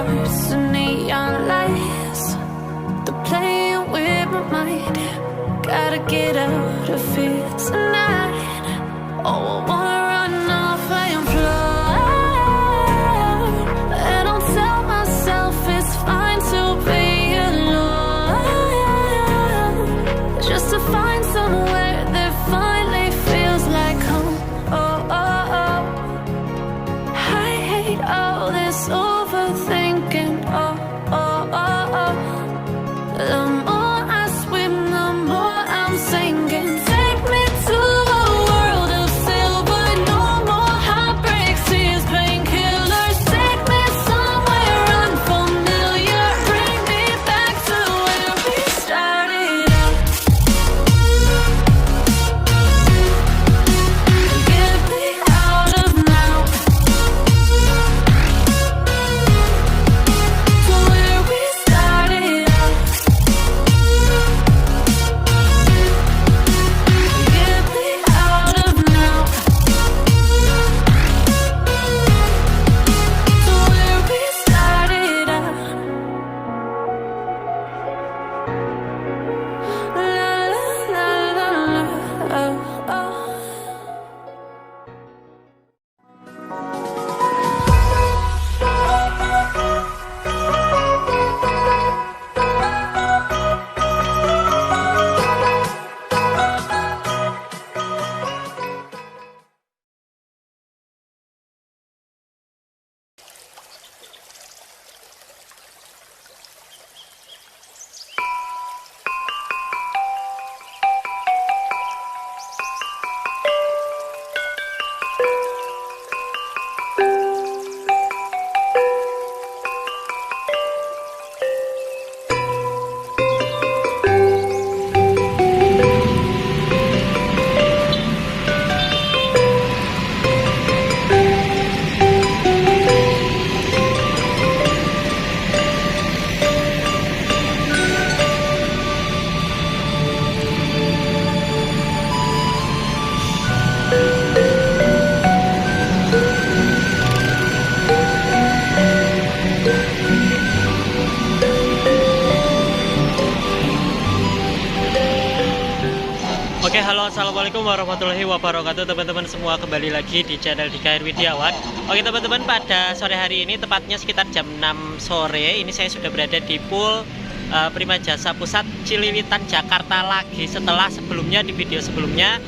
hearts and neon lights. They're playing with my mind. Gotta get out of here tonight. Oh, I wanna run off and fly. And I'll tell myself it's fine to be alone, just to find somewhere that finally feels like home. Oh, oh, oh. I hate all this overthinking. Oh, oh, oh, oh. The more I swim, the more I'm sinking. Take me to a world of silver. No more heartbreaks, tears, painkillers. Take me somewhere unfamiliar. Bring me back to where we started out. Get me out of now. To where we started out. Get me out of now. To where we started out. La la la la la. Oh, oh. Oke, halo, assalamualaikum warahmatullahi wabarakatuh teman-teman semua, kembali lagi di channel DKR Widiawan. Oke teman-teman, pada sore hari ini tepatnya sekitar jam 6 sore ini saya sudah berada di pool Prima Jasa Pusat Cililitan Jakarta lagi. Setelah sebelumnya, di video sebelumnya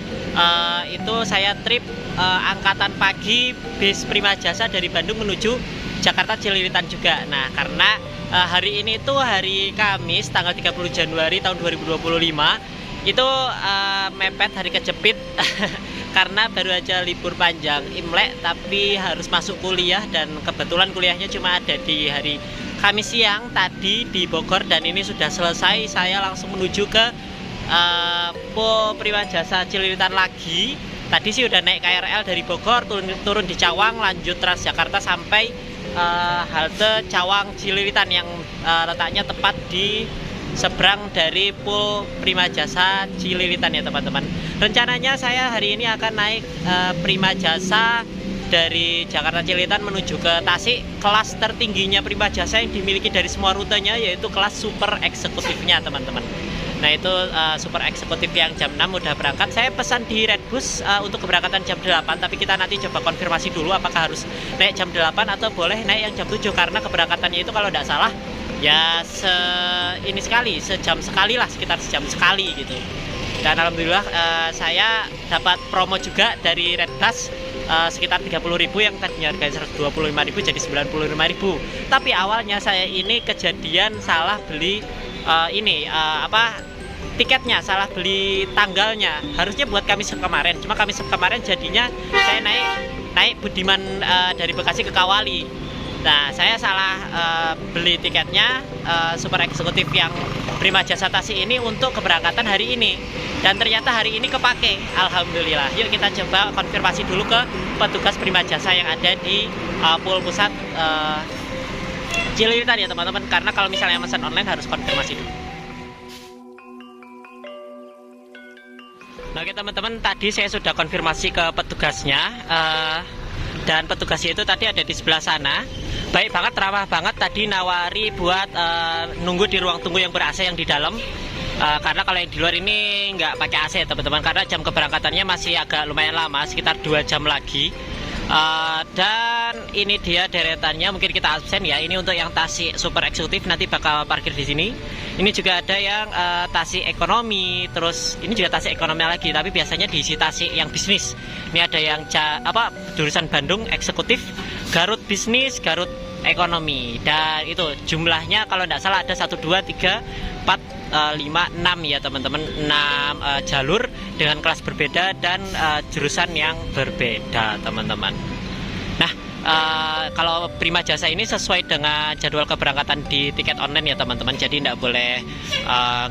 itu saya trip angkatan pagi bis Prima Jasa dari Bandung menuju Jakarta Cililitan juga. Nah, karena hari ini tuh hari Kamis tanggal 30 Januari tahun 2025 itu mepet, hari kejepit karena baru aja libur panjang Imlek tapi harus masuk kuliah, dan kebetulan kuliahnya cuma ada di hari Kamis siang tadi di Bogor, dan ini sudah selesai. Saya langsung menuju ke pool Prima Jasa Cililitan lagi. Tadi sih udah naik KRL dari Bogor, turun di Cawang, lanjut Transjakarta sampai halte Cawang Cililitan yang letaknya tepat di seberang dari pool Prima Jasa Cililitan ya teman-teman. Rencananya saya hari ini akan naik Prima Jasa dari Jakarta Cililitan menuju ke Tasik. Kelas tertingginya Prima Jasa yang dimiliki dari semua rutenya yaitu kelas super eksekutifnya teman-teman. Nah itu super eksekutif yang jam 6 udah berangkat. Saya pesan di Redbus untuk keberangkatan jam 8, tapi kita nanti coba konfirmasi dulu apakah harus naik jam 8 atau boleh naik yang jam 7, karena keberangkatannya itu kalau tidak salah ya sejam sekali lah, sekitar sejam sekali gitu. Dan alhamdulillah saya dapat promo juga dari Redbus sekitar 30.000 yang tadinya harganya 125.000 jadi 95.000. Tapi awalnya saya ini kejadian salah beli tiketnya, salah beli tanggalnya. Harusnya buat Kamis kemarin, cuma Kamis kemarin jadinya saya naik Budiman dari Bekasi ke Kawali. Nah, saya salah beli tiketnya super eksekutif yang Prima Jasa Tasik ini untuk keberangkatan hari ini, dan ternyata hari ini kepake. Alhamdulillah. Yuk kita coba konfirmasi dulu ke petugas Prima Jasa yang ada di pool pusat Cililitan ya teman-teman, karena kalau misalnya pesan online harus konfirmasi dulu. Nah, oke teman-teman, tadi saya sudah konfirmasi ke petugasnya. dan petugasnya itu tadi ada di sebelah sana. Baik banget, ramah banget, tadi nawari buat nunggu di ruang tunggu yang ber-AC yang di dalam. Karena kalau yang di luar ini nggak pakai AC teman-teman, karena jam keberangkatannya masih agak lumayan lama, sekitar 2 jam lagi. Dan ini dia deretannya, mungkin kita absen ya. Ini untuk yang taksi super eksekutif nanti bakal parkir di sini. Ini juga ada yang taksi ekonomi, terus ini juga taksi ekonomi lagi, tapi biasanya diisi taksi yang bisnis. Ini ada yang jurusan Bandung eksekutif, Garut bisnis, Garut ekonomi, dan itu jumlahnya kalau tidak salah ada 1, 2, 3, 4, 5, 6 ya teman-teman, 6 jalur dengan kelas berbeda dan jurusan yang berbeda teman-teman. Nah, kalau Prima Jasa ini sesuai dengan jadwal keberangkatan di tiket online ya teman-teman, jadi tidak boleh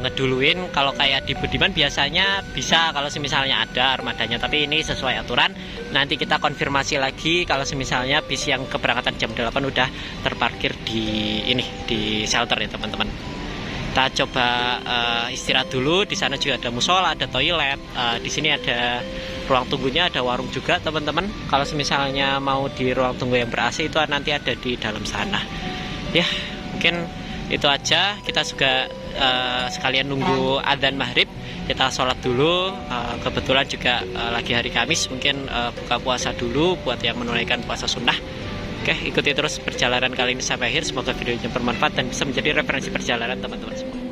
ngeduluin. Kalau kayak di Budiman biasanya bisa kalau misalnya ada armadanya, tapi ini sesuai aturan. Nanti kita konfirmasi lagi kalau misalnya bis yang keberangkatan jam 8 udah terparkir di shelter ya teman-teman. Kita coba istirahat dulu. Di sana juga ada musola, ada toilet. Di sini ada ruang tunggunya, ada warung juga teman-teman. Kalau misalnya mau di ruang tunggu yang ber-AC itu nanti ada di dalam sana. Ya, mungkin itu aja. Kita juga sekalian nunggu adzan maghrib. Kita sholat dulu. Kebetulan juga lagi hari Kamis, mungkin buka puasa dulu buat yang menunaikan puasa sunnah. Oke, ikuti terus perjalanan kali ini sampai akhir. Semoga videonya bermanfaat dan bisa menjadi referensi perjalanan teman-teman semua.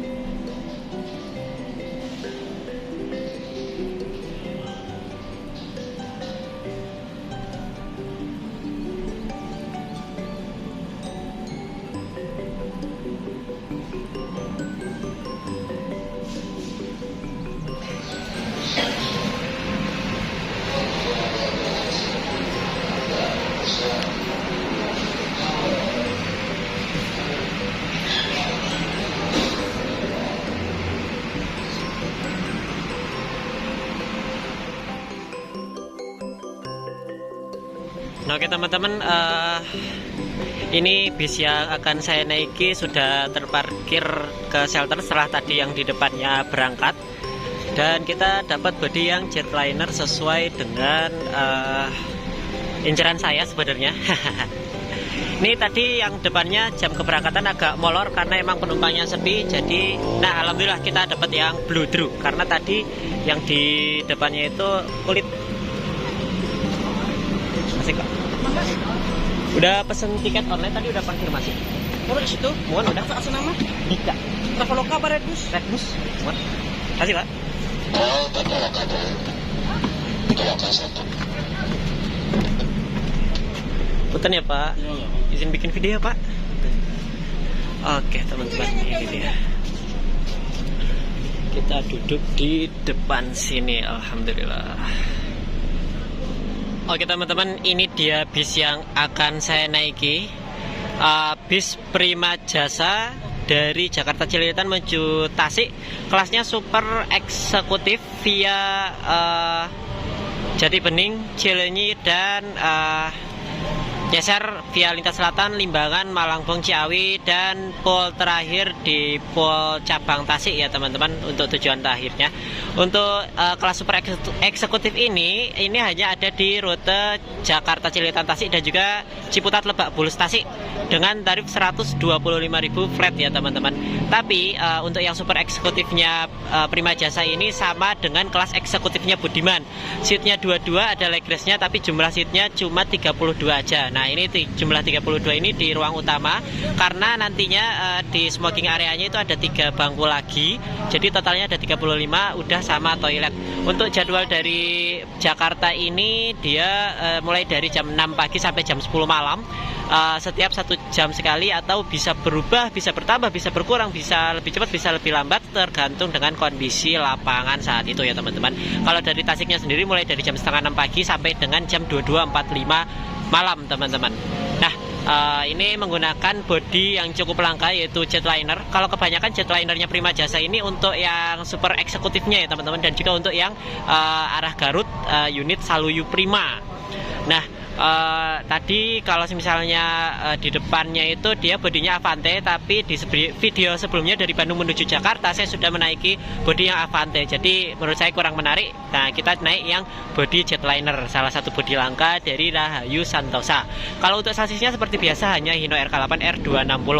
Nah, oke teman-teman, ini bis yang akan saya naiki sudah terparkir ke shelter setelah tadi yang di depannya berangkat. Dan kita dapat body yang jetliner sesuai dengan inceran saya sebenarnya. Ini tadi yang depannya jam keberangkatan agak molor karena emang penumpangnya sepi. Jadi, nah alhamdulillah kita dapat yang bludru karena tadi yang di depannya itu kulit. Masih kok. Udah pesen tiket online tadi, udah konfirmasi. Turun di situ. Mohon udah. Asal nama? Dika. Traveloka apa Redbus? Redbus. Mohon. Kasih Pak. Punten ya Pak. Izin bikin video ya Pak. Oke teman-teman, ini dia. Kita duduk di depan sini, alhamdulillah. Oke teman-teman, ini dia bis yang akan saya naiki. Bis Prima Jasa dari Jakarta Cililitan menuju Tasik. Kelasnya super eksekutif via Jati Bening, Cileunyi, dan geser via Lintas Selatan, Limbangan, Malangbong, Ciawi, dan pol terakhir di pol cabang Tasik ya teman-teman untuk tujuan terakhirnya. Untuk kelas super eksekutif ini hanya ada di rute Jakarta Cililitan Tasik dan juga Ciputat Lebak Bulus Tasik dengan tarif 125.000 flat ya teman-teman. Tapi untuk yang super eksekutifnya Prima Jasa ini sama dengan kelas eksekutifnya Budiman. Seatnya 22, ada leg rest-nya, tapi jumlah seatnya cuma 32 aja. Nah ini jumlah 32 ini di ruang utama karena nantinya di smoking areanya itu ada 3 bangku lagi. Jadi totalnya ada 35, udah sama toilet. Untuk jadwal dari Jakarta ini dia mulai dari jam 6 pagi sampai jam 10 malam. Setiap 1 jam sekali, atau bisa berubah, bisa bertambah, bisa berkurang, bisa lebih cepat, bisa lebih lambat, tergantung dengan kondisi lapangan saat itu ya teman-teman. Kalau dari Tasiknya sendiri mulai dari jam setengah 6 pagi sampai dengan jam 22.45 malam teman-teman. Nah ini menggunakan bodi yang cukup langka yaitu jetliner. Kalau kebanyakan jetlinernya Prima Jasa ini untuk yang super eksekutifnya ya teman-teman, dan juga untuk yang arah Garut unit Saluyu Prima. Nah Tadi kalau misalnya di depannya itu dia bodinya Avante, tapi di video sebelumnya dari Bandung menuju Jakarta saya sudah menaiki bodi yang Avante, jadi menurut saya kurang menarik. Nah, kita naik yang bodi Jetliner, salah satu bodi langka dari Rahayu Santosa. Kalau untuk sasisnya seperti biasa hanya Hino RK8 R260.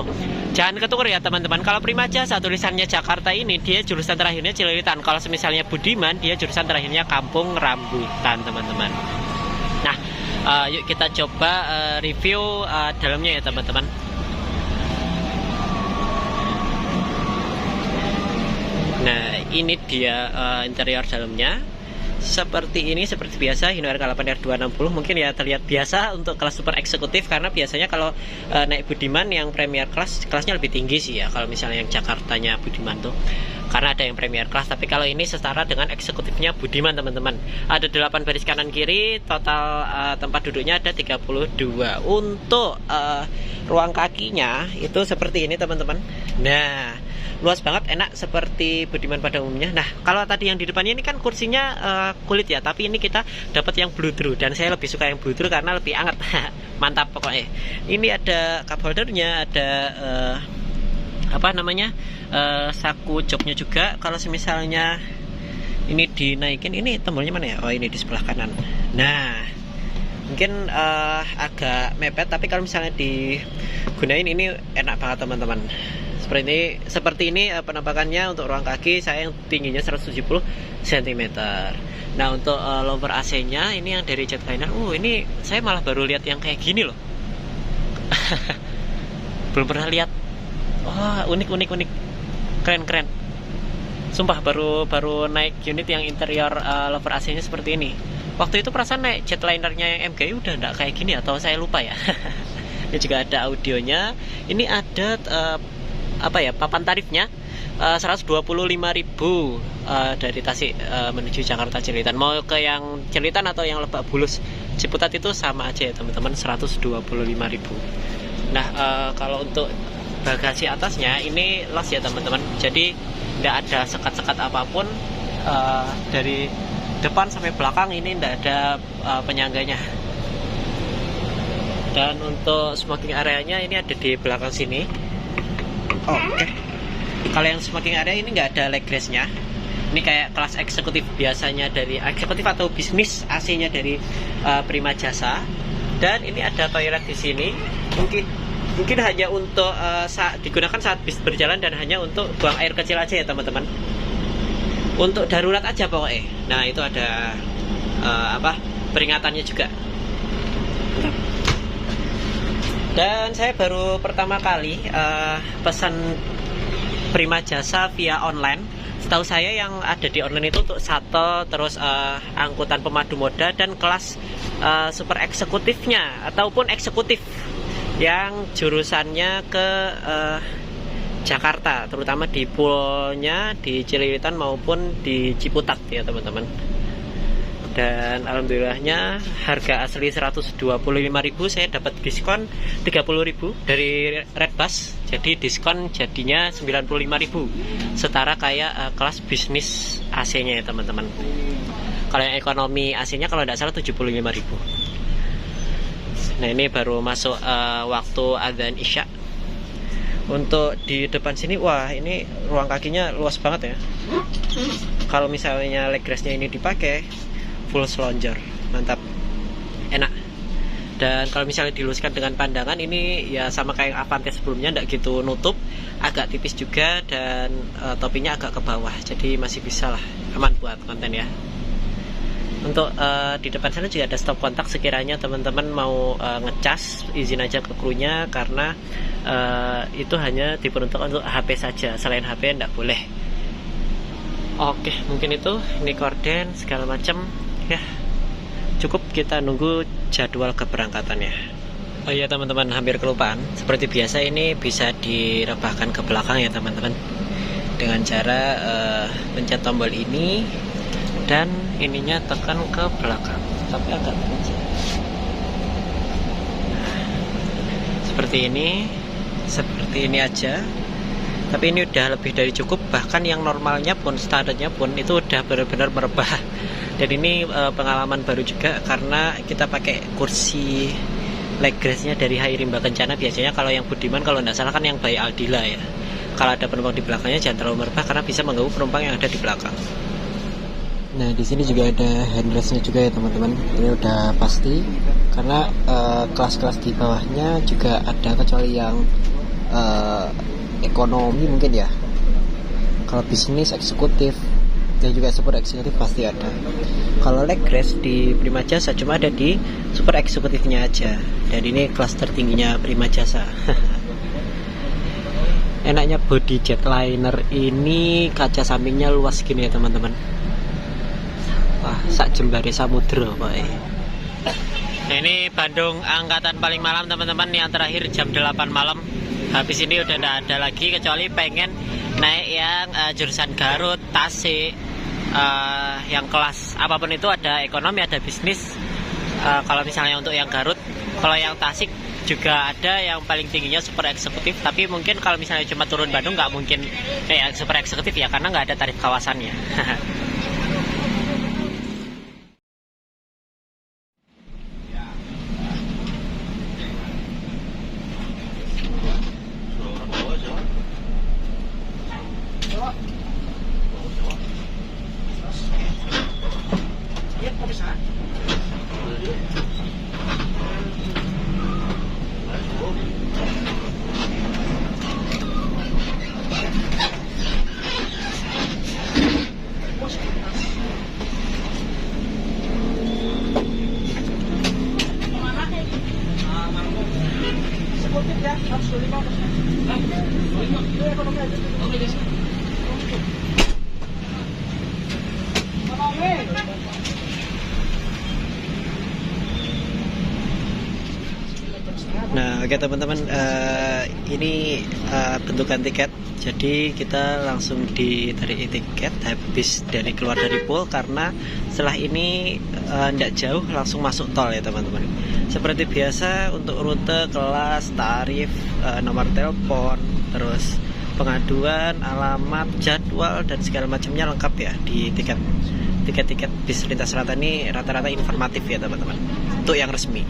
Jangan ketuker ya teman-teman. Kalau Prima Jasa tulisannya Jakarta ini dia jurusan terakhirnya Cililitan. Kalau misalnya Budiman dia jurusan terakhirnya Kampung Rambutan teman-teman. Nah, yuk kita coba review dalamnya ya teman-teman. Nah, ini dia interior dalamnya. Seperti ini, seperti biasa Hino RK8 R260. Mungkin ya terlihat biasa untuk kelas super eksekutif, karena biasanya kalau naik Budiman yang premier kelasnya lebih tinggi sih ya, kalau misalnya yang Jakartanya Budiman tuh, karena ada yang premier kelas. Tapi kalau ini setara dengan eksekutifnya Budiman teman-teman. Ada 8 baris kanan kiri, total tempat duduknya ada 32. Untuk ruang kakinya itu seperti ini teman-teman. Nah, luas banget, enak seperti Budiman pada umumnya. Nah, kalau tadi yang di depannya ini kan kursinya kulit ya, tapi ini kita dapat yang blue true, dan saya lebih suka yang blue true karena lebih hangat. Mantap pokoknya. Ini ada cup holdernya, ada apa namanya, saku joknya juga. Kalau misalnya ini dinaikin, ini tombolnya mana ya? Oh, ini di sebelah kanan. Nah, mungkin agak mepet, tapi kalau misalnya digunain ini enak banget teman-teman. Seperti ini penampakannya untuk ruang kaki. Saya yang tingginya 170 cm. Nah, untuk lower AC-nya ini yang dari Jetliner. Ini saya malah baru lihat yang kayak gini loh. Belum pernah lihat. Unik. Keren. Sumpah baru naik unit yang interior lower AC-nya seperti ini. Waktu itu perasaan naik Jetlinernya yang MGI udah enggak kayak gini, atau saya lupa ya. Ini juga ada audionya. Ini ada papan tarifnya 125.000 dari Tasik menuju Jakarta Cililitan. Mau ke yang Cililitan atau yang Lebak Bulus Ciputat itu sama aja ya teman-teman, 125.000. Nah, kalau untuk bagasi atasnya ini los ya teman-teman, jadi tidak ada sekat-sekat apapun dari depan sampai belakang, ini tidak ada penyangganya. Dan untuk smoking areanya ini ada di belakang sini. Oke. Kalau yang smoking area ini nggak ada leg rest-nya. Ini kayak kelas eksekutif biasanya dari eksekutif atau bisnis AC-nya dari Prima Jasa. Dan ini ada toilet di sini. Mungkin hanya untuk digunakan saat bis berjalan dan hanya untuk buang air kecil aja ya teman-teman. Untuk darurat aja pokoknya. Nah, itu ada peringatannya juga. Dan saya baru pertama kali pesan Prima Jasa via online. Setahu saya yang ada di online itu untuk shuttle, terus angkutan pemadu moda, dan kelas super eksekutifnya ataupun eksekutif yang jurusannya ke Jakarta, terutama di poolnya di Cililitan maupun di Ciputat ya teman-teman. Dan alhamdulillahnya harga asli 125.000 saya dapat diskon 30.000 dari Redbus, jadi diskon jadinya 95.000, setara kayak kelas bisnis AC-nya ya teman-teman. Kalau yang ekonomi AC-nya kalau tidak salah 75.000. Nah, ini baru masuk waktu adzan Isya. Untuk di depan sini, wah ini ruang kakinya luas banget ya. Kalau misalnya leg rest-nya ini dipakai full selonjor, mantap, enak. Dan kalau misalnya diluluskan dengan pandangan, ini ya sama kayak Avante sebelumnya, nggak gitu nutup, agak tipis juga, dan topinya agak ke bawah, jadi masih bisa lah, aman buat konten ya. Untuk di depan sana juga ada stop kontak sekiranya teman-teman mau ngecas, izin aja ke krunya, karena itu hanya diperuntukkan untuk HP saja, selain HP nggak boleh. Oke, mungkin itu, ini korden segala macam ya. Cukup kita nunggu jadwal keberangkatannya. Oh iya teman-teman, hampir kelupaan. Seperti biasa ini bisa direbahkan ke belakang ya teman-teman, dengan cara pencet tombol ini dan ininya tekan ke belakang, tapi agak kecil. Seperti ini aja. Tapi ini udah lebih dari cukup, bahkan yang normalnya pun, standarnya pun itu udah benar-benar merebah. Dan ini pengalaman baru juga karena kita pakai kursi leg rest-nya dari Hai Rimba Kencana. Biasanya kalau yang Budiman kalau nggak salah kan yang by Aldila ya. Kalau ada penumpang di belakangnya jangan terlalu merebah karena bisa mengganggu penumpang yang ada di belakang. Nah di sini juga ada handrestnya juga ya teman-teman. Ini udah pasti karena kelas-kelas di bawahnya juga ada, kecuali yang ekonomi mungkin ya. Kalau bisnis, eksekutif dan juga super eksekutif pasti ada. Kalau leg rest di Prima Jasa cuma ada di super eksekutifnya aja. Dan ini kelas tertingginya Prima Jasa. Enaknya body jetliner ini kaca sampingnya luas gini ya teman-teman. Wah, sak jembare samudra Pak. Nah, ini Bandung angkatan paling malam teman-teman, yang terakhir jam 8 malam. Habis ini udah tidak ada lagi, kecuali pengen naik yang jurusan Garut, Tasik, yang kelas apapun itu, ada ekonomi, ada bisnis. Kalau misalnya untuk yang Garut, kalau yang Tasik juga ada yang paling tingginya super eksekutif. Tapi mungkin kalau misalnya cuma turun Bandung nggak mungkin kayak super eksekutif ya, karena nggak ada tarif kawasannya. Nah, oke teman-teman, ini bentukan tiket. Jadi kita langsung ditarik tiket habis dari keluar dari pool, karena setelah ini tidak jauh langsung masuk tol ya teman-teman. Seperti biasa untuk rute, kelas, tarif, nomor telepon, terus pengaduan, alamat, jadwal dan segala macamnya lengkap ya di tiket bis lintas selatan. Ini rata-rata informatif ya teman-teman, untuk yang resmi.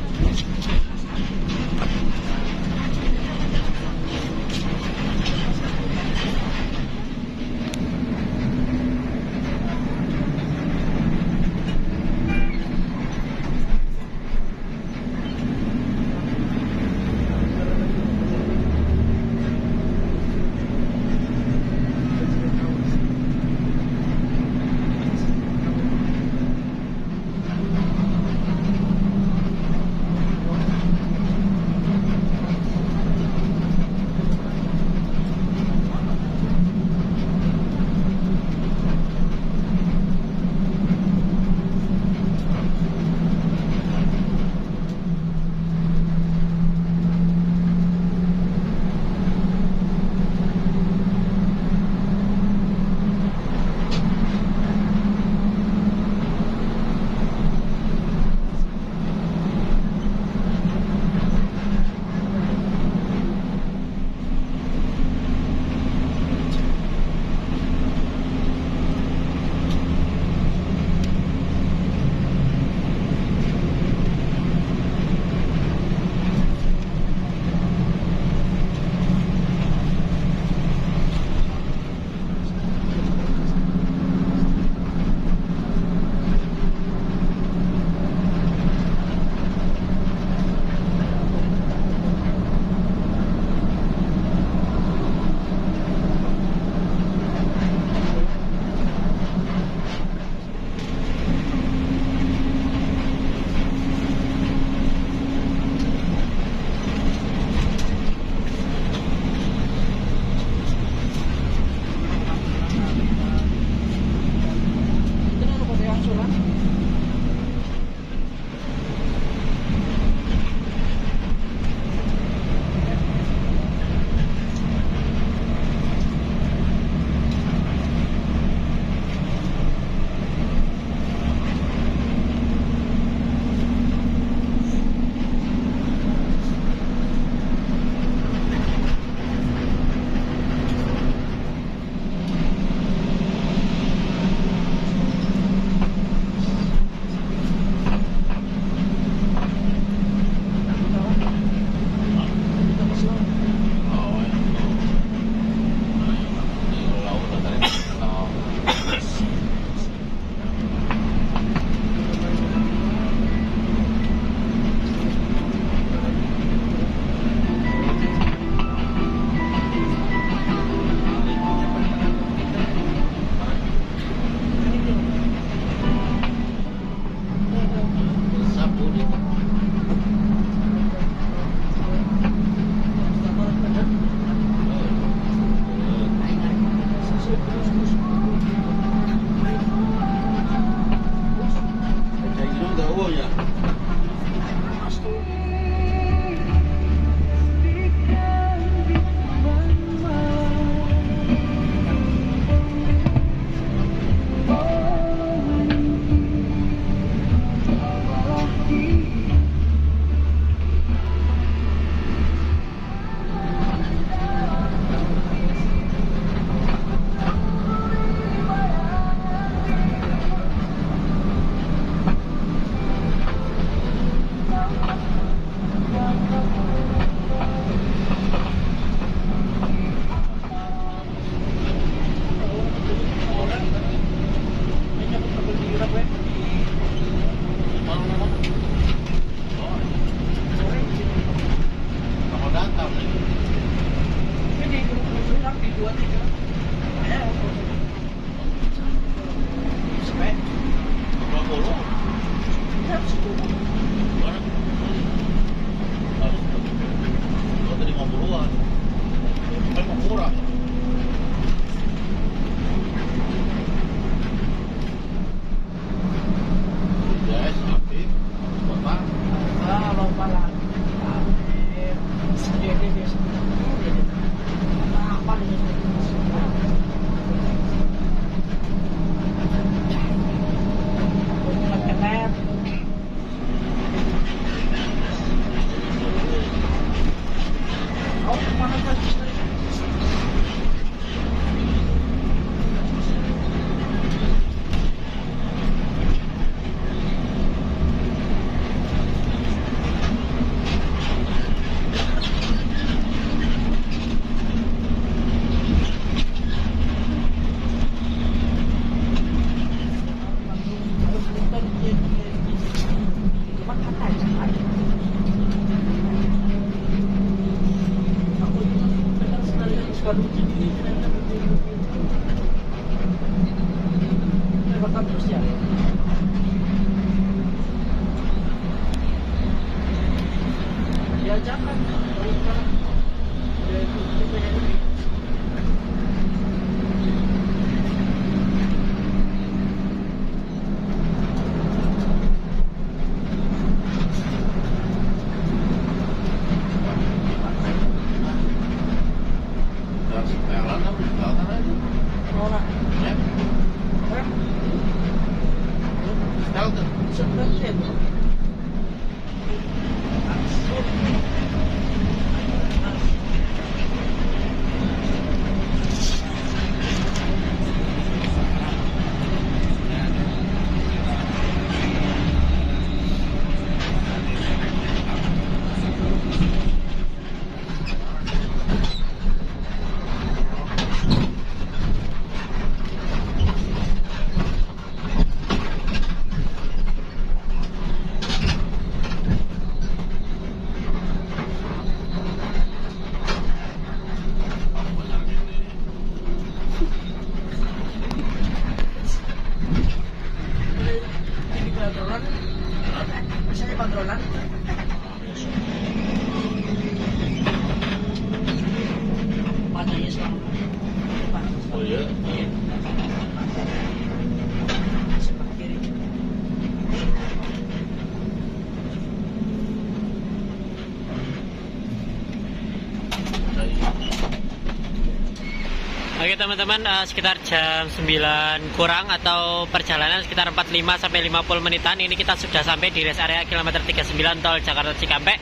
Oke teman-teman, sekitar jam 9 kurang atau perjalanan sekitar 45 sampai 50 menitan ini kita sudah sampai di rest area kilometer 39 tol Jakarta Cikampek.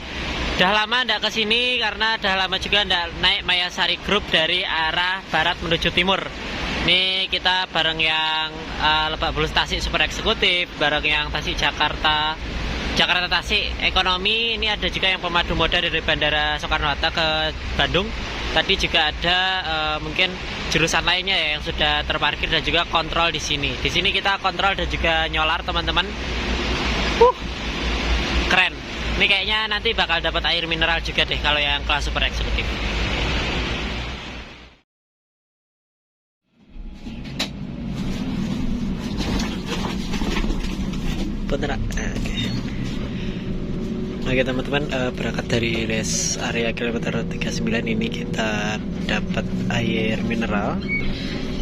Udah lama ndak kesini karena udah lama juga ndak naik Mayasari Group dari arah barat menuju timur. Ini kita bareng yang Lebak Bulus Tasik Super Eksekutif, bareng yang Tasik Jakarta Tasik Ekonomi. Ini ada juga yang pemadu moda dari Bandara Soekarno-Hatta ke Bandung. Tadi juga ada mungkin jurusan lainnya ya yang sudah terparkir dan juga kontrol di sini. Di sini kita kontrol dan juga nyolar teman-teman. Keren. Ini kayaknya nanti bakal dapat air mineral juga deh kalau yang kelas super eksekutif. Bener. Oke teman-teman, berangkat dari rest area kilometer 39 ini kita dapat air mineral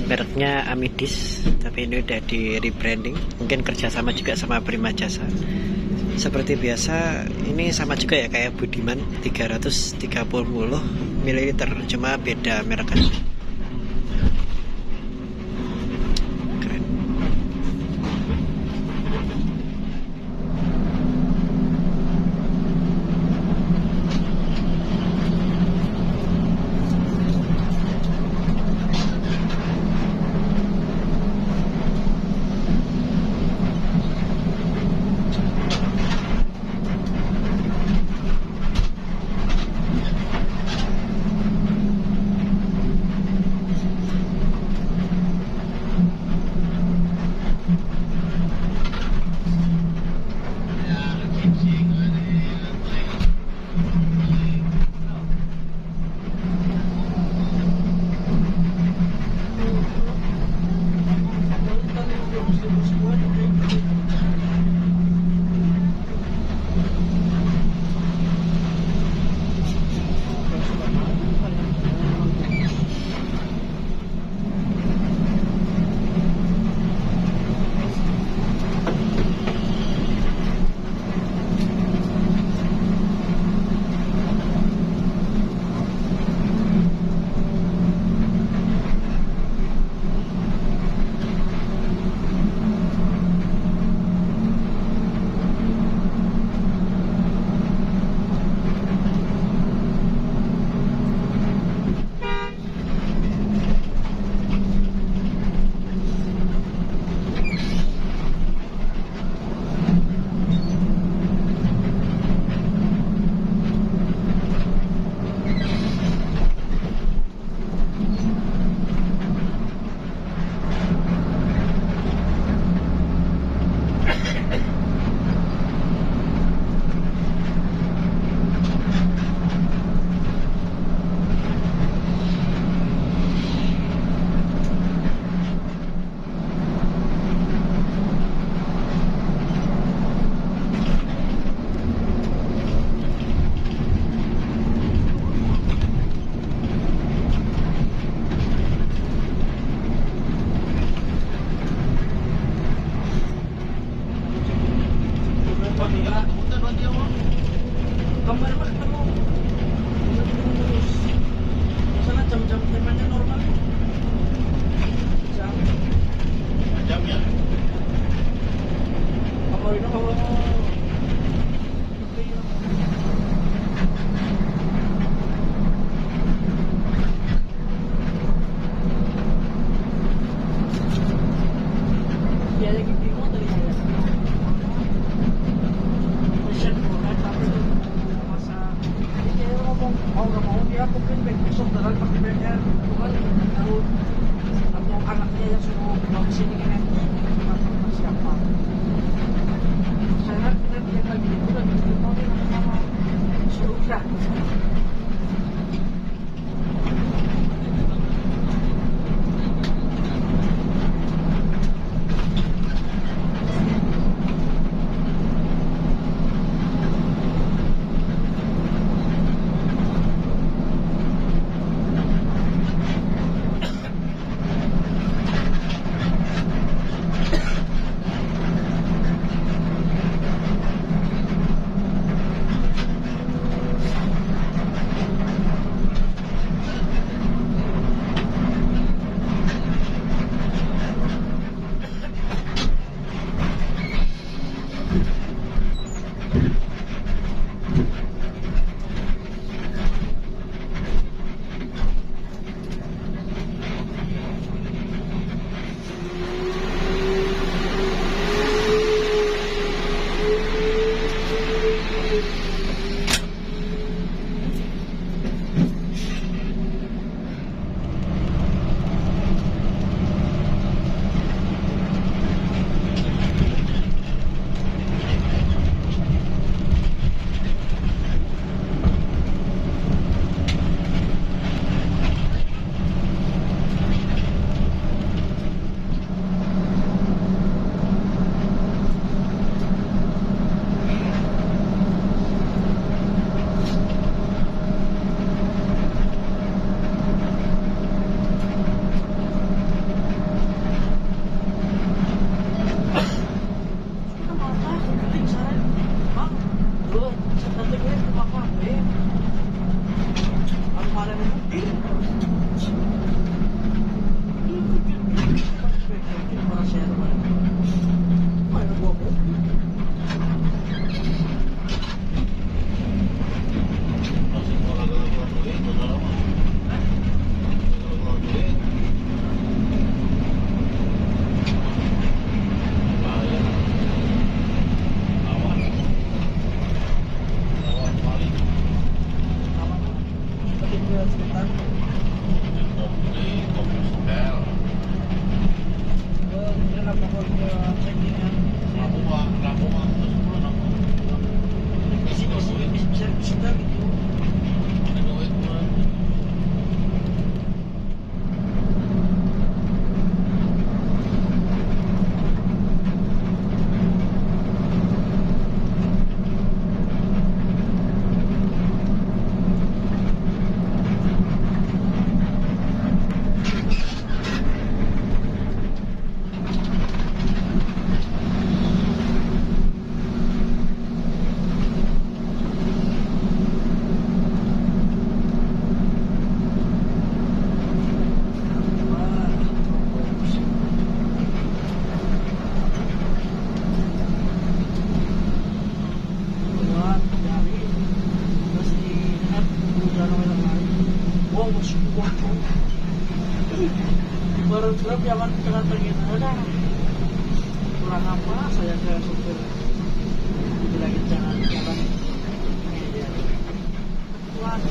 mereknya Amidis, tapi ini udah di rebranding, mungkin kerjasama juga sama Prima Jasa. Seperti biasa ini sama juga ya kayak Budiman, 330 ml, cuma beda merek. di sini kan sama siapa? Saya kita lihat lagi itu lagi di mobil sama sudah. Baru gelap jangan tengah-tengah ada kurang apa saya ke supir bilangin jangan jalan kuat.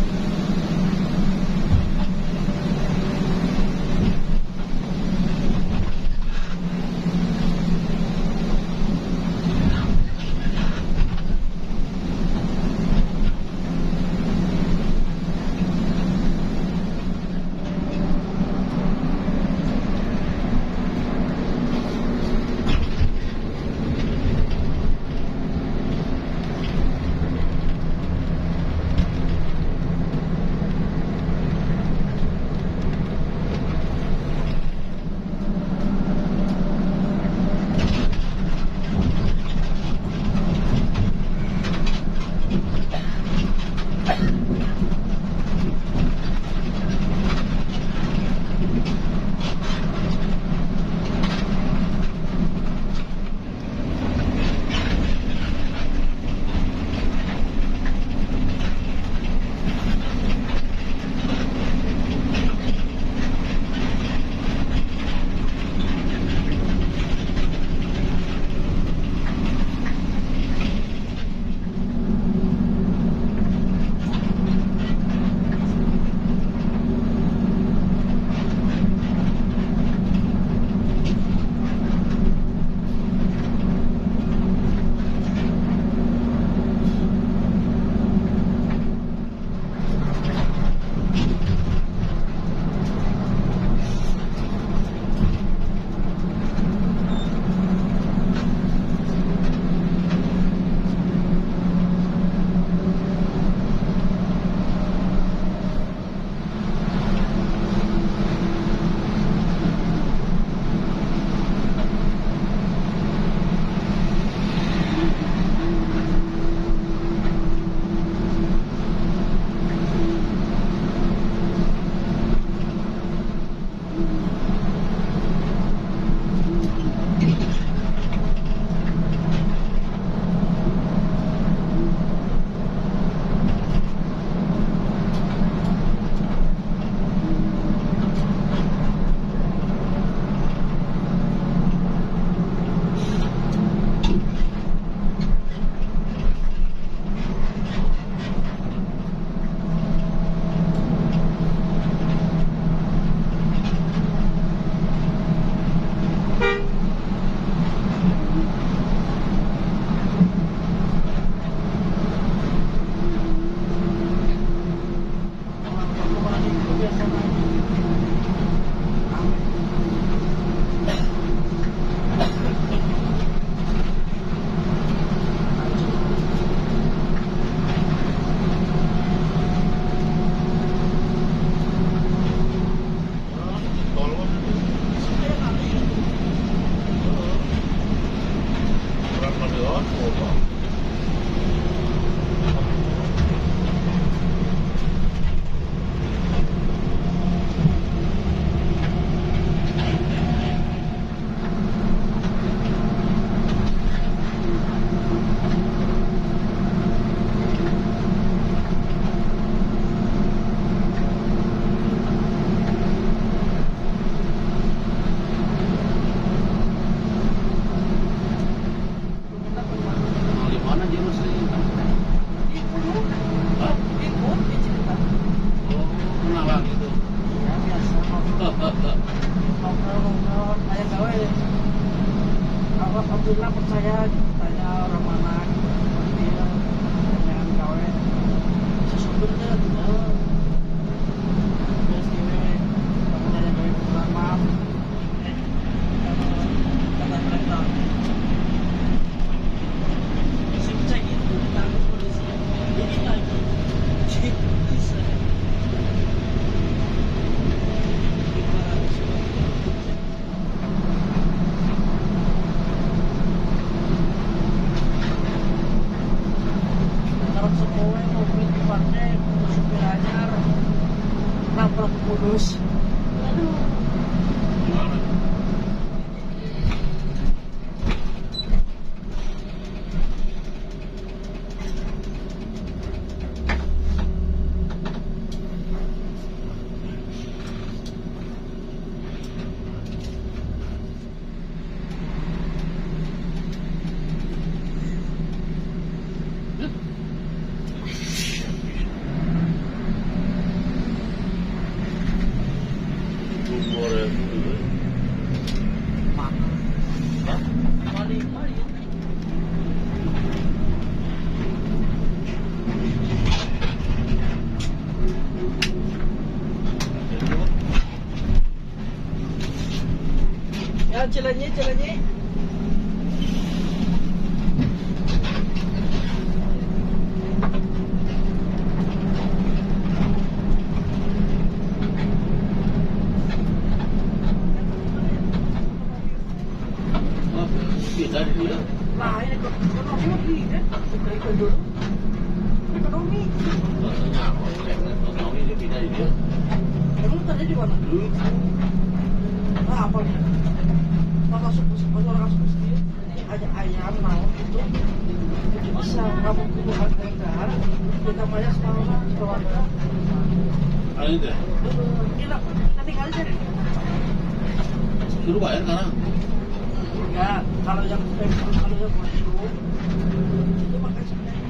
Ngobrol kayak gawe. Alhamdulillah percaya tanya orang mana dia dengan gawe sesungguhnya tidak terus ini kamu tanya gawe pulang maaf kata mereka sih cek itu ditangkap polisi ini lagi cek bisa semua mobil dipakai untuk supir anyar nabrak mulus. Aduh. Ya, jalannya. Nah, ini ekonomi lebih kan? Bukan dulu. Ekonomi. Ekonomi dia pindah di dia. Kamu tadi di mana? Nah, apa nih? Masuk sendiri, aja ayam naon itu bisa kamu bukan enggak kita bayar semalam keluarga. Ada deh. Gila, nanti kali deh. Suruh bayar sekarang. Enggak, kalau yang masuk itu pakai sebenarnya.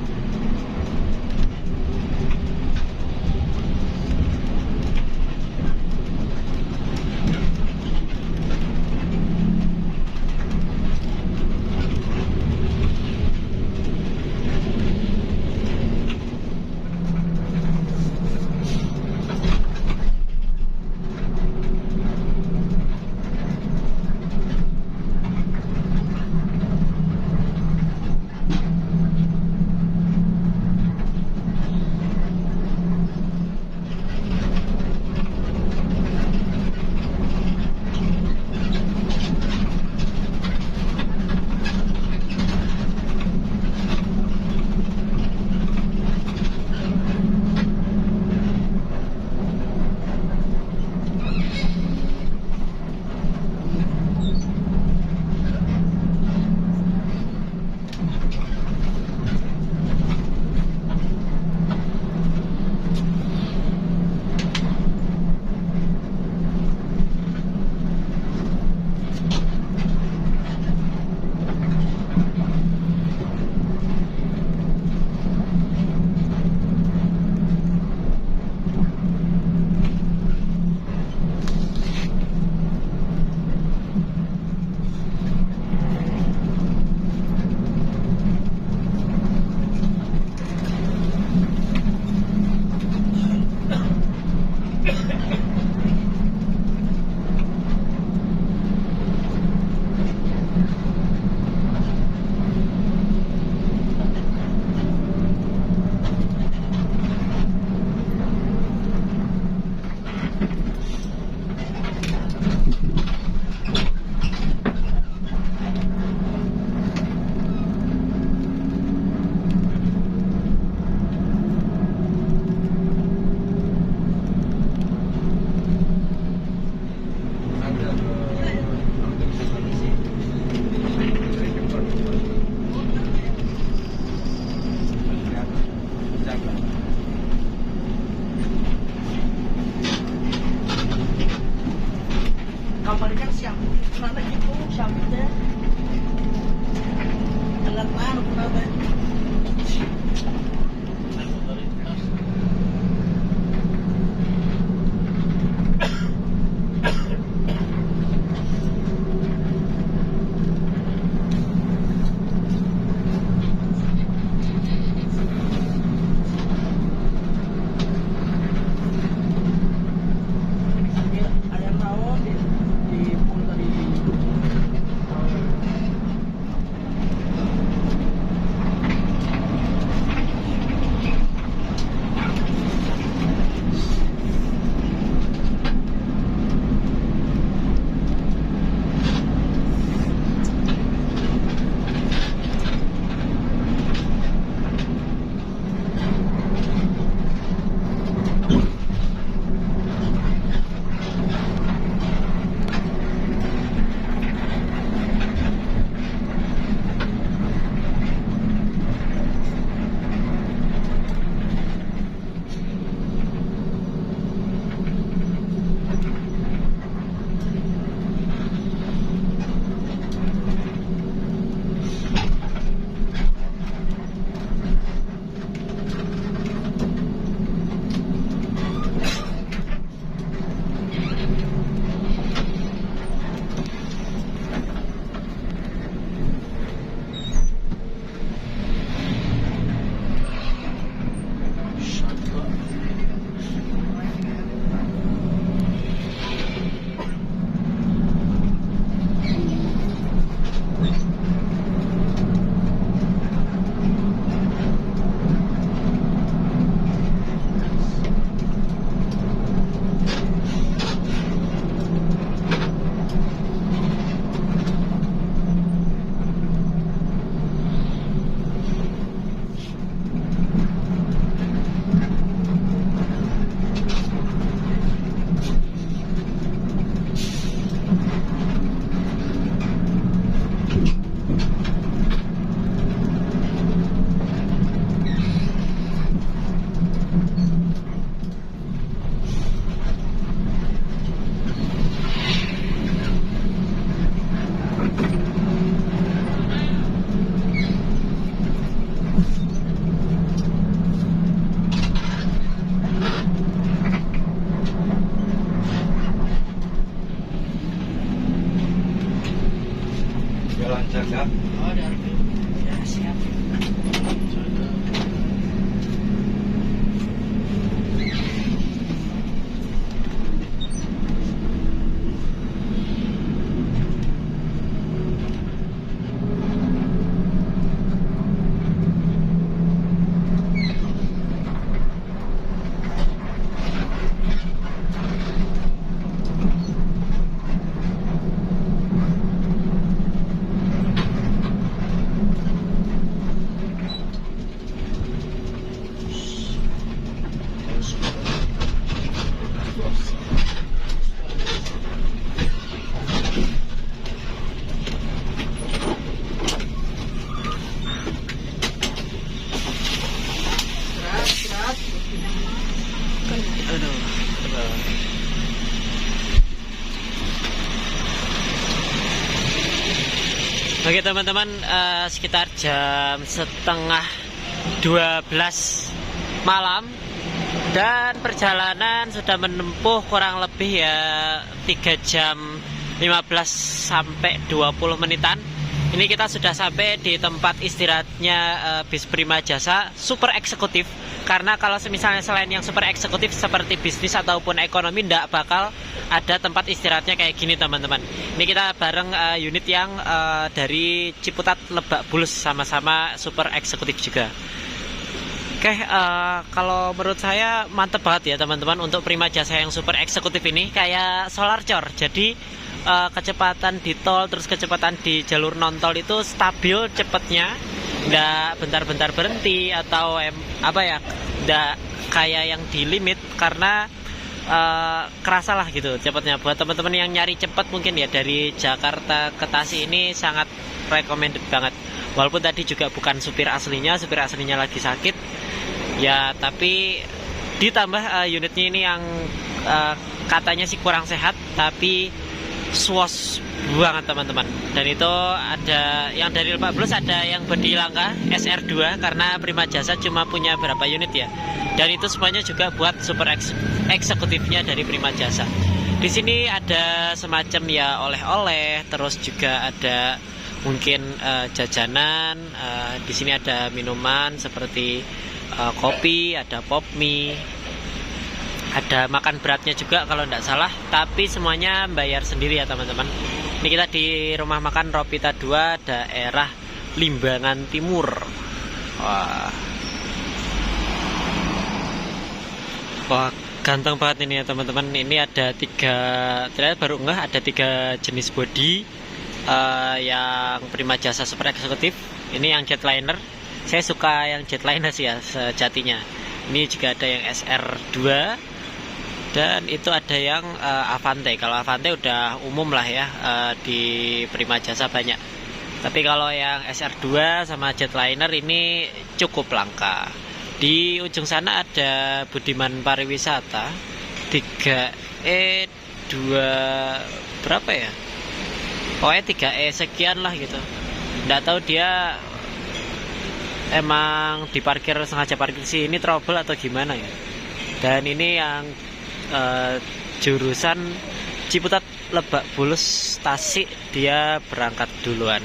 jaga. Oh, ada review. Ya, siap. Aduh. Oke teman-teman, sekitar jam setengah 12 malam dan perjalanan sudah menempuh kurang lebih ya 3 jam 15 sampai 20 menitan. Ini kita sudah sampai di tempat istirahatnya bis Prima Jasa super eksekutif. Karena kalau misalnya selain yang super eksekutif seperti bisnis ataupun ekonomi, tidak bakal ada tempat istirahatnya kayak gini teman-teman. Ini kita bareng unit yang dari Ciputat Lebak Bulus, sama-sama super eksekutif juga. Oke, kalau menurut saya mantep banget ya teman-teman untuk Prima Jasa yang super eksekutif ini, kayak solar cor. Jadi kecepatan di tol terus kecepatan di jalur non tol itu stabil cepatnya, nggak bentar-bentar berhenti atau apa ya, nggak kayak yang di limit, karena kerasa lah gitu cepatnya. Buat teman-teman yang nyari cepat mungkin ya dari Jakarta ke Tasik ini sangat recommended banget. Walaupun tadi juga bukan supir aslinya lagi sakit ya, tapi ditambah unitnya ini yang katanya sih kurang sehat, tapi swos banget teman-teman. Dan itu ada yang dari Lebak Bulus, ada yang bodi langka SR2 karena Prima Jasa cuma punya berapa unit ya. Dan itu semuanya juga buat super eksekutifnya dari Prima Jasa. Di sini ada semacam ya oleh-oleh, terus juga ada mungkin jajanan. Di sini ada minuman seperti kopi, ada pop mie. Ada makan beratnya juga kalau tidak salah, tapi semuanya bayar sendiri ya teman-teman. Ini kita di rumah makan Ropita 2 daerah Limbangan Timur. Wah, ganteng banget ini ya teman-teman. Ini ada ternyata baru ada 3 jenis body yang Prima Jasa super eksekutif. Ini yang jetliner. Saya suka yang jetliner sih ya sejatinya. Ini juga ada yang SR2. Dan itu ada yang Avante. Kalau Avante udah umum lah ya, di Prima Jasa banyak. Tapi kalau yang SR2 sama jetliner ini cukup langka. Di ujung sana ada Budiman Pariwisata 3E2 berapa ya? Pokoknya 3E sekian lah gitu. Nggak tahu dia emang diparkir, sengaja parkir sini trouble atau gimana ya. Dan ini yang jurusan Ciputat Lebak Bulus Tasik, dia berangkat duluan.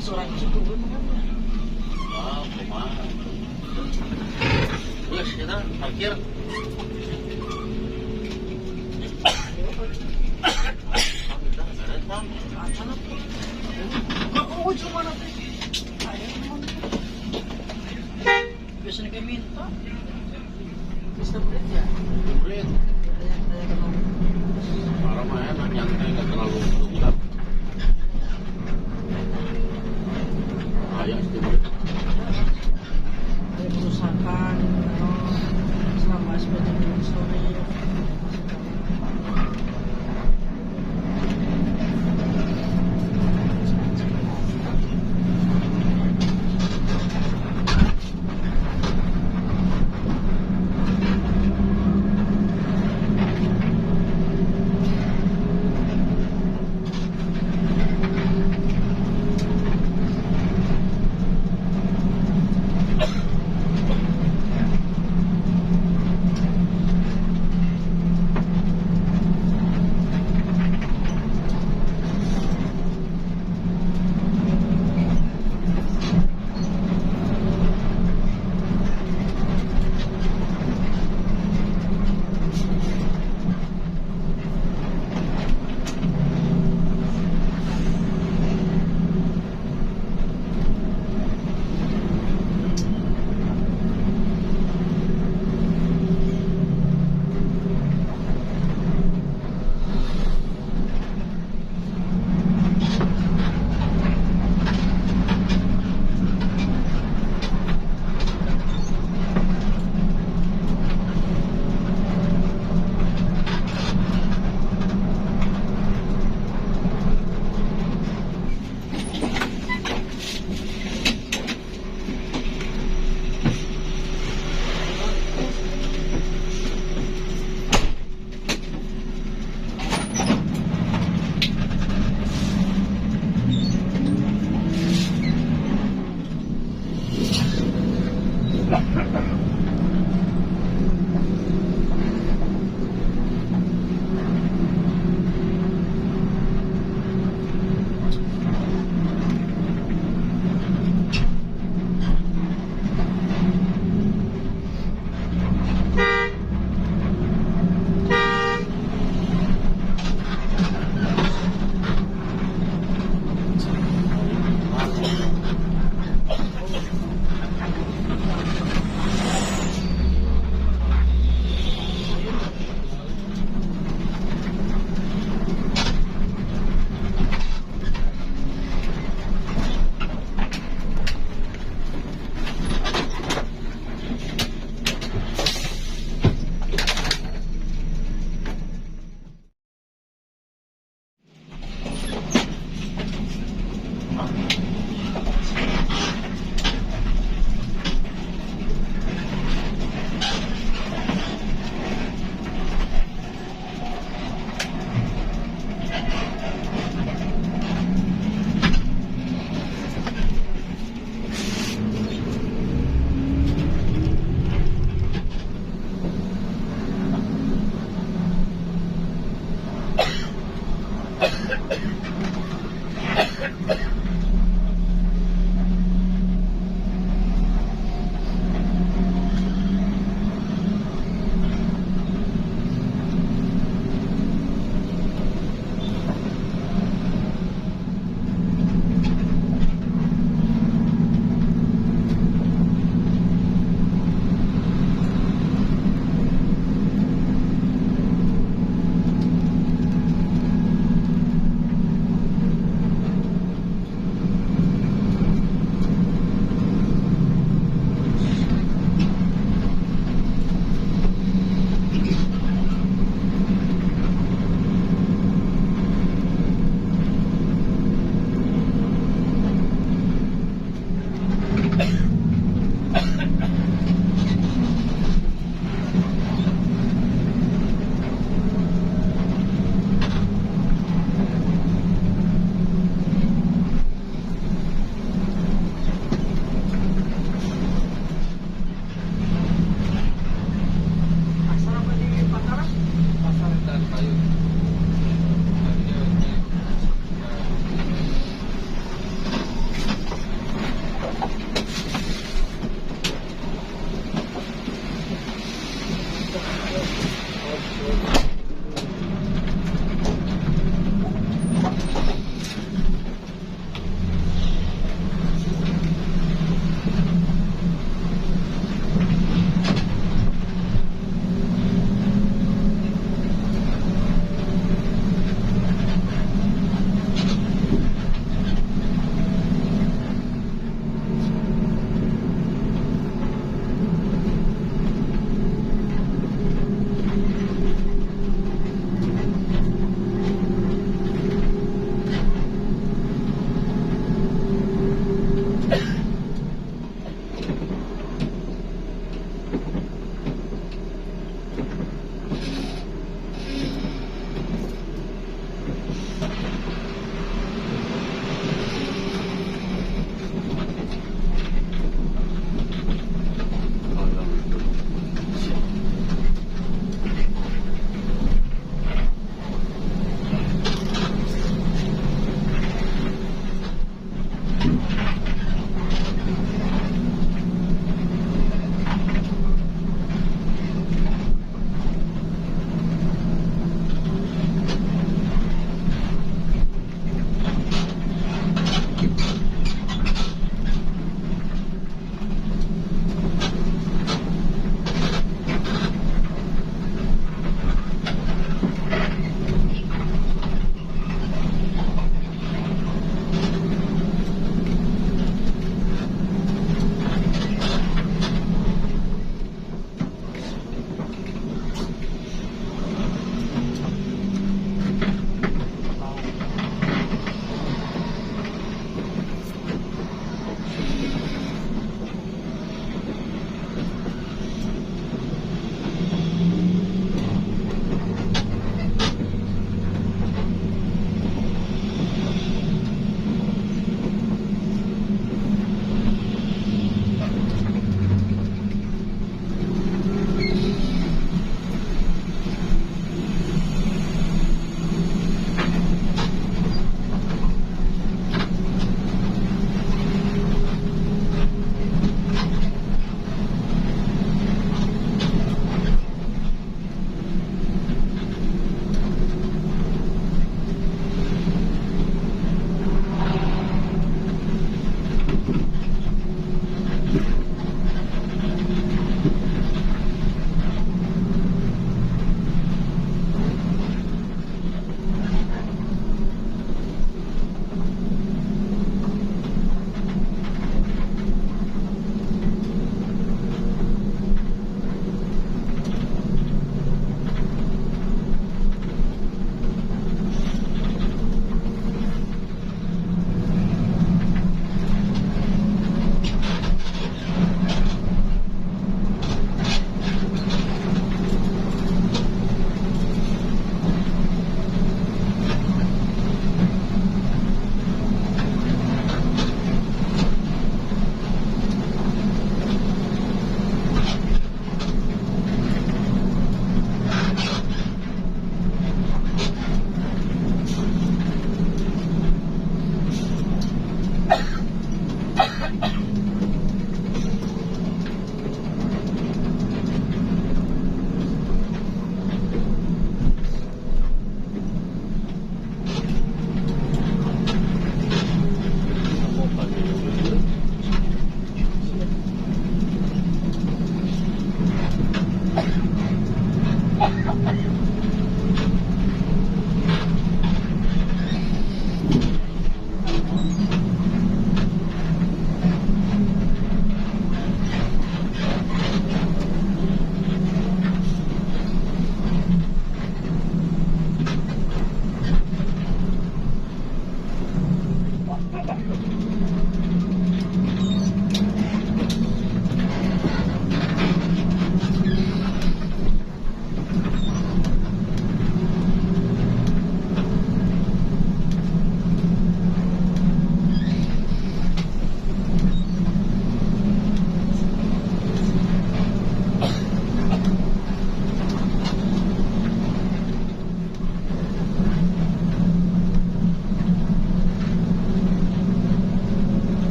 Seorang itu makanya. Ah, kemana? Wes, kita parkir. Biasanya kayak minta. Sistem berat ya. Parah mah enak, nyantai, nggak terlalu berat.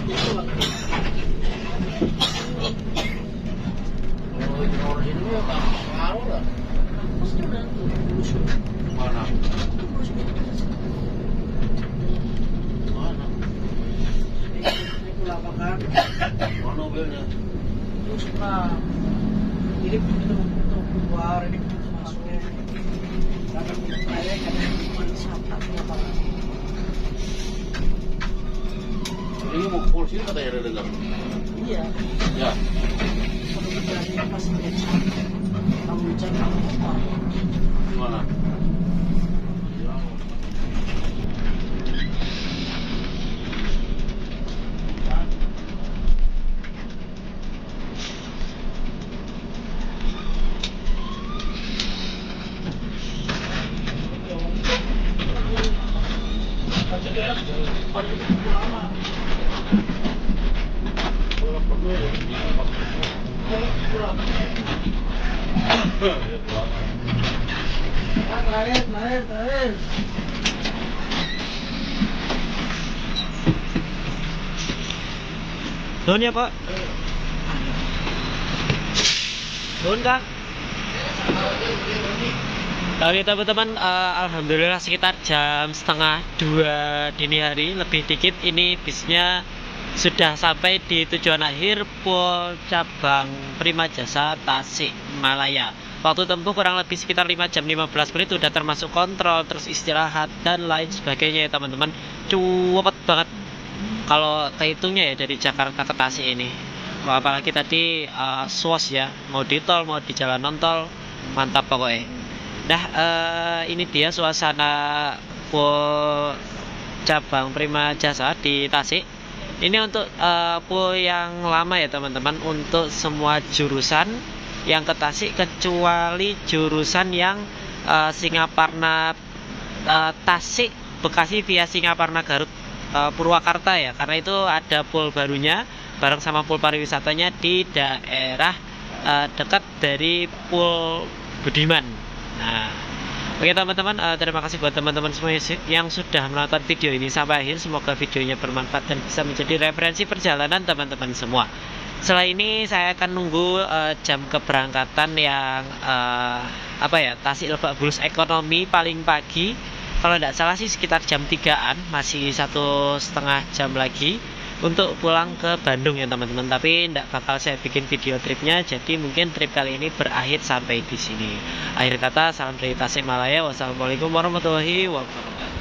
Itu lah. Oh, itu orang ini ya nggak pengaruh lah. Pasti udah tuh. Mana? Terus Mana? itu lapangan. Mana mobilnya? Terus nah, ini itu keluar, ini masuk. Karena saya kan mantap lapangan. Ini mau polisi katanya ada dengar. Iya. Ya. Kalau berani pasti biasa. Kamu jangan apa. Gimana? Terakhir. Nuhun ya Pak. Nuhun Kang. Oke teman-teman, alhamdulillah sekitar jam 1:30 dini hari lebih dikit ini bisnya sudah sampai di tujuan akhir Pol Cabang Prima Jasa Tasikmalaya. Waktu tempuh kurang lebih sekitar 5 jam 15 menit, udah termasuk kontrol, terus istirahat dan lain sebagainya ya teman-teman. Cepet banget kalau kehitungnya ya dari Jakarta ke Tasik ini. Wah, apalagi tadi SWOS ya, mau di tol mau di jalan non tol, mantap pokoknya. Nah, ini dia suasana Pol Cabang Prima Jasa di Tasik. Ini untuk pool yang lama ya teman-teman, untuk semua jurusan yang ke Tasik kecuali jurusan yang Singaparna Tasik Bekasi via Singaparna Garut Purwakarta ya, karena itu ada pool barunya bareng sama pool pariwisatanya di daerah dekat dari pool Budiman. Nah, oke teman-teman, terima kasih buat teman-teman semua yang sudah menonton video ini sampai akhir. Semoga videonya bermanfaat dan bisa menjadi referensi perjalanan teman-teman semua. Setelah ini saya akan nunggu jam keberangkatan yang Tasik Lebak Bulus ekonomi paling pagi. Kalau tidak salah sih sekitar jam 3-an, masih 1,5 jam lagi untuk pulang ke Bandung ya teman-teman. Tapi tidak bakal saya bikin video tripnya, jadi mungkin trip kali ini berakhir sampai di sini. Akhir kata, salam dari Tasikmalaya. Wassalamualaikum warahmatullahi wabarakatuh.